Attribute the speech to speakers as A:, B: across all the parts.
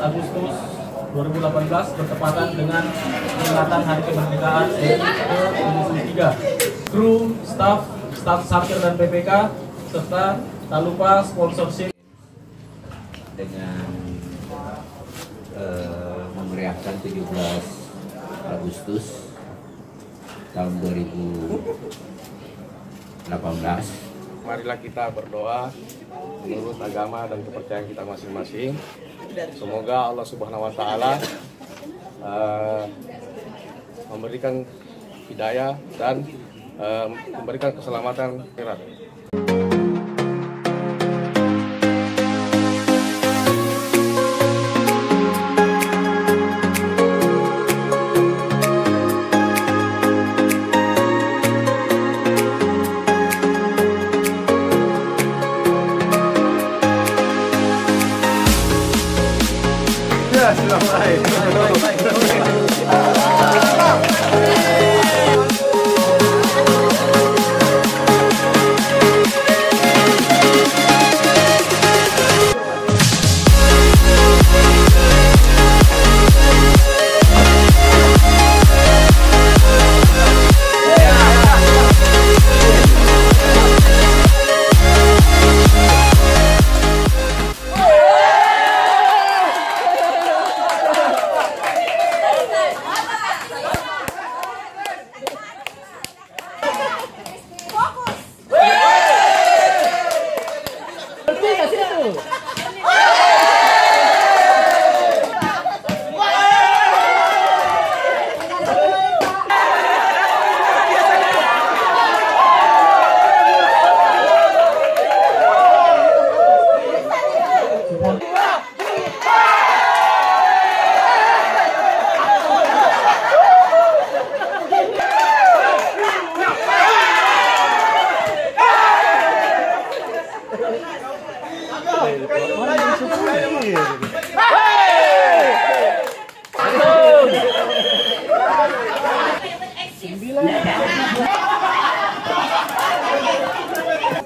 A: Agustus 2018 bertepatan dengan peringatan Hari Kemerdekaan RI ke-73. Kru, staf Satker dan PPK, serta tak lupa sponsorship
B: dengan memeriahkan 17 Agustus tahun 2018.
C: Marilah kita berdoa menurut agama dan kepercayaan kita masing-masing. Semoga Allah Subhanahu wa Ta'ala memberikan hidayah dan memberikan keselamatan akhirat.
D: Ya, sudah mulai.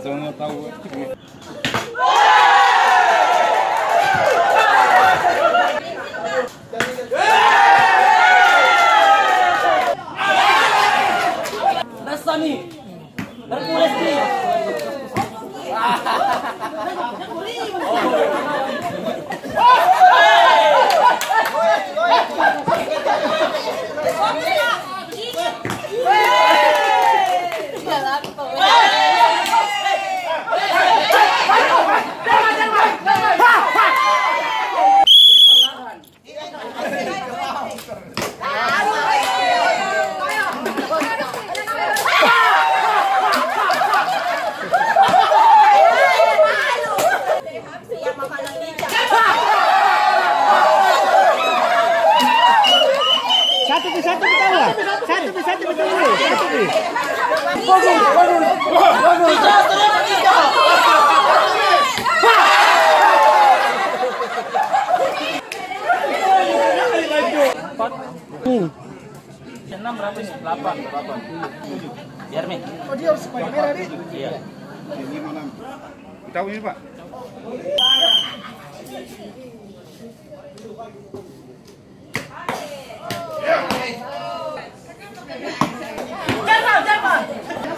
D: Jangan tahu.
A: Nasani, Hercules nih.
D: Satu betul.
A: Enam berapa nih? 8. Biar nih.
D: Oh, dia harus pakai merah nih.
A: Iya.
D: Ini mana? Tahu ini, Pak.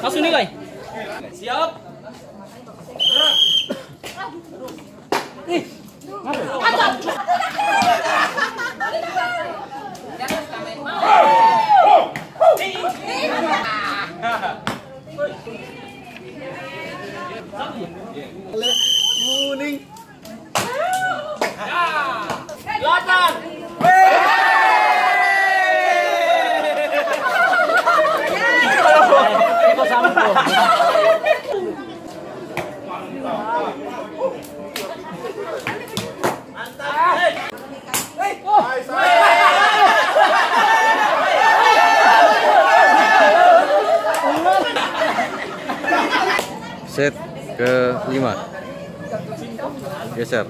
A: Langsung nilai. Siap. Gerak. Ih.
D: Kuning.
A: Lawan. Itu sama tuh.
C: Set ke-5. Geser.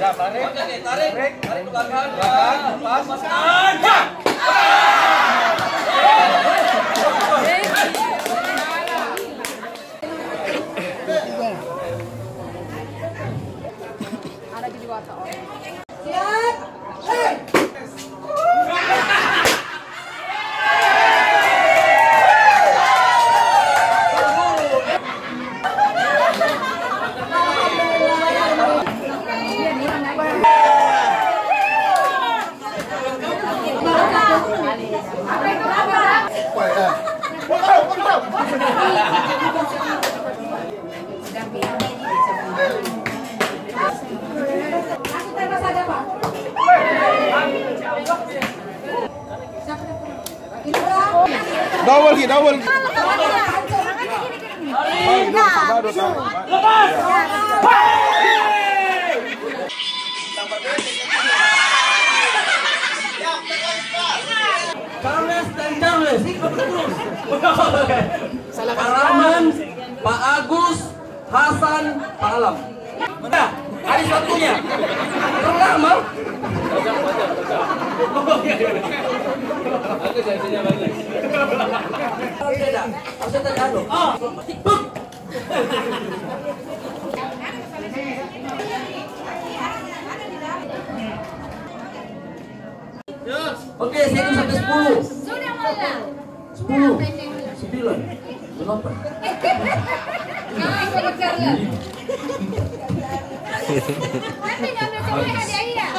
A: Tarik ke belakang. Lepas.
E: Ada jadi watak orang.
D: Double.
A: Charles dan Charles. Rahman, Pak Agus, Hasan, Pak Alam. Nah, ada satunya. Pertama. Aku janjinya balik. Tidak. Harusnya terjatuh. Oke, saya hitung sampai 10.
E: Sudah malam.
A: 10, 9, 8.
E: Jangan ikut Carla. Nanti ngambil semua hadiah.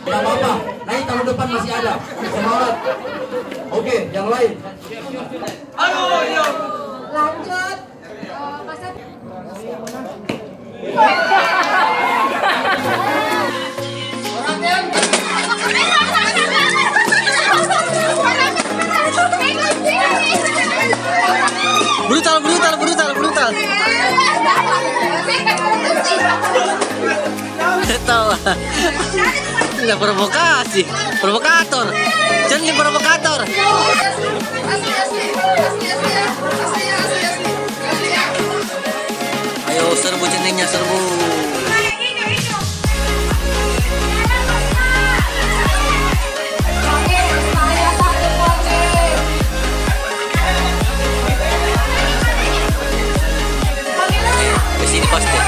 A: Tidak apa-apa, nanti tahun depan masih ada. Semangat. Oke, yang lain. Aduh, iya.
E: Lanjut. Masa
F: brutal. Tahu lah. Nggak provokasi, provokator. Jangan provokator. Ayo serbu centengnya, serbu. Kesini pasti.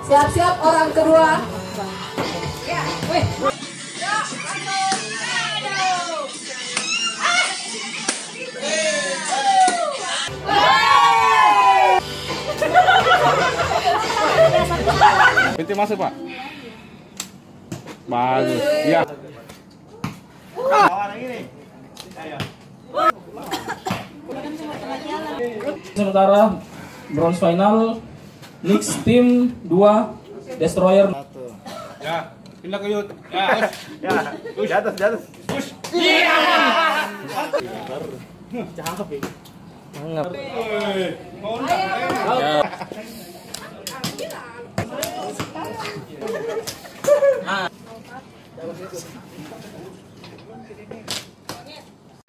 E: Siap-siap orang kedua.
D: Pintu masuk, Pak. Bagus. Iya.
A: Sementara bronze final Knicks Team 2 Destroyer.
D: Ya, pindah ke Yud. Ya, di atas, di atas.
F: Mangap.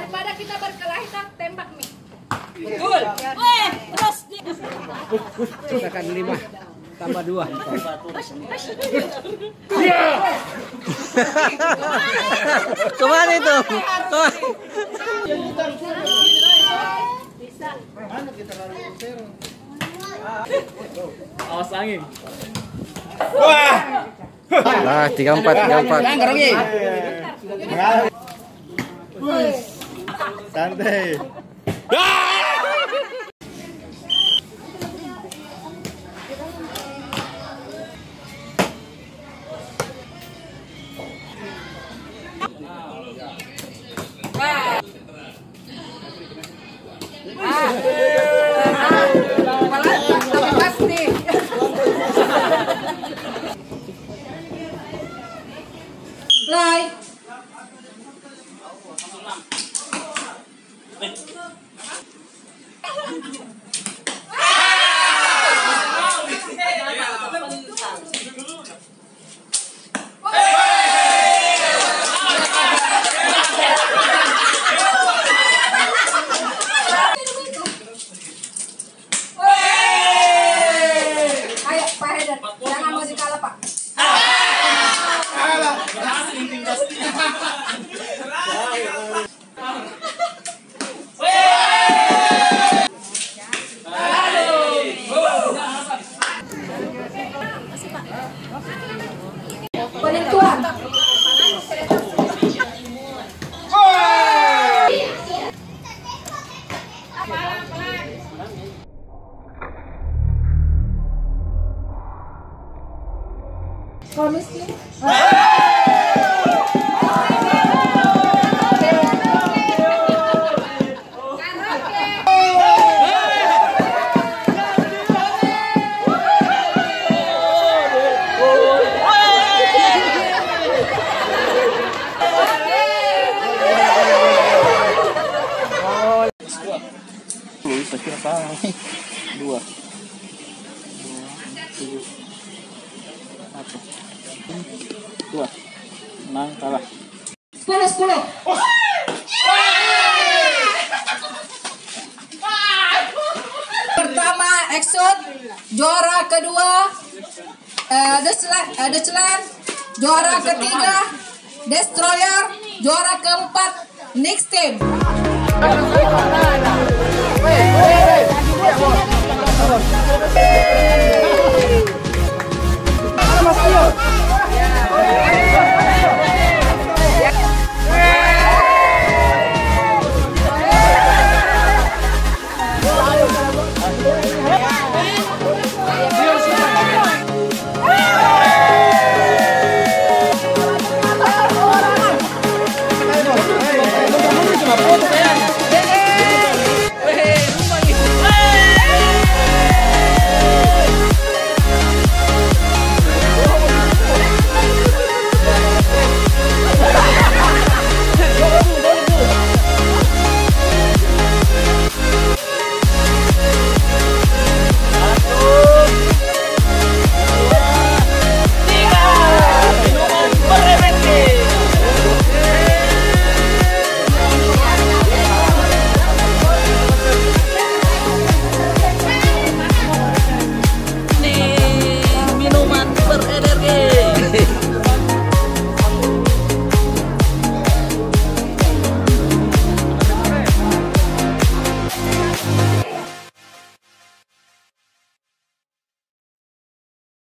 E: Daripada kita berkelahi, kita tembak nih.
F: Tekan 5 tambah 2. Kemana itu?
A: Awas angin.
F: Nah, 34.
D: Santai.
E: Lai. Ayo, Pak Haidar, jangan mau dikalah, Pak. Penentuan. Komisnya.
A: Menang kalah.
E: 10. Pertama Exxon, juara kedua Dechland, juara ketiga Destroyer, juara keempat Knicks Team.